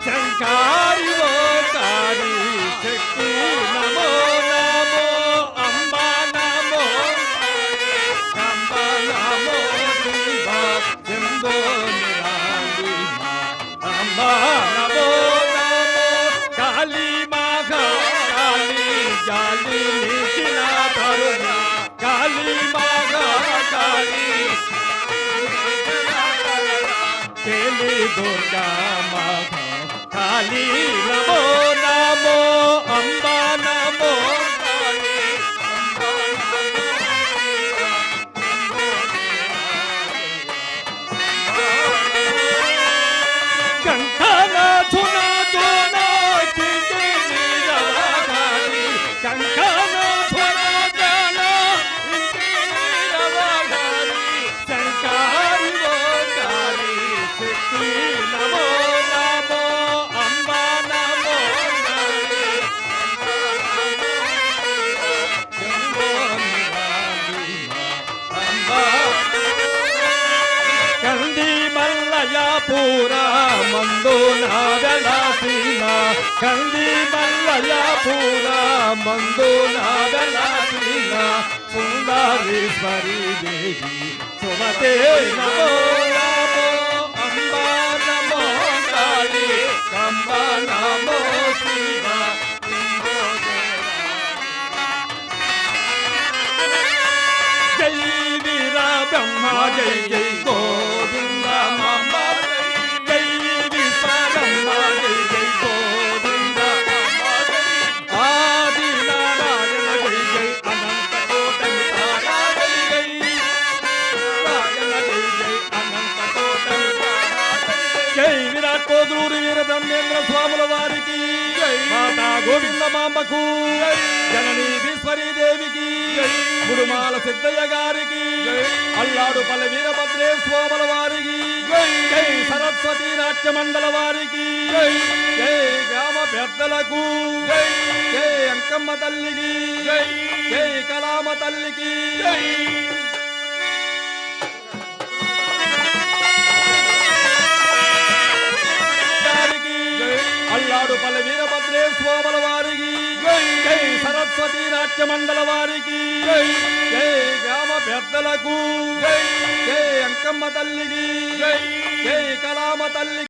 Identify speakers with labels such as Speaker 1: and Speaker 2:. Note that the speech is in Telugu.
Speaker 1: శంకారి ఓ కారి శక్తి నమో నమో అంబా నమో కంబ నమో శివ శంభో నిరాళి అంబా నమో నమో కాళీ మాఘ కాళీ జాలి నిఖిల తరుణ కాళీ మాఘ కాళీ కేలి దుర్గా మాఘ కాళీ నమో నమో అంబా నమో కాళీ కంకణ ధున కిటి నిరవగాని కంకణ ధున కిటి నిరవగాని శంకారి ఓ కాళీ శక్తి నమో నమో అంబా నమో కాళీ శంభో నిరాళి అంబా కంది మల్లయాపుర మందు నాగలాసిన కంది మల్లయాపుర మందు నాగలాసిన సుందరేశ్వరి దేవి సుమతే నమో నమో అంబా నమో కాళీ కంబ నమో శివ శంభో జై వీర బ్రహ్మ జై జై గోవింద మమ జై విశ్వబ్రహ్మ జై జై గోవింద ఆది నారాయణ జై జై అనంత కోటమి తారా జై జై నారాయణ జై జై అనంత కోటమి తారా జై విరాట్ కోదూరి వీర బ్రహ్మేంద్ర స్వాముల వారికి మాతా గోవింద మాంబకు జననీ ఈశ్వరీ దేవికి ముడుమాల సిద్ధయ్య గారికి అల్లాడు పల్లె వీరభద్రే స్వాముల వారికి జై సరస్వతి నాట్య మండల వారికి జై గ్రామ పెద్దలకు జై అంకమ్మ తల్లికి జై కలామ తల్లికి అల్లాడు పల్లె వీరభద్రే స్వాముల వారికి జై సరస్వతి నాట్య మండల వారికి జై గ్రామ పెద్దలకు జై అంకమ్మ తల్లికి జై కలామ తల్లికి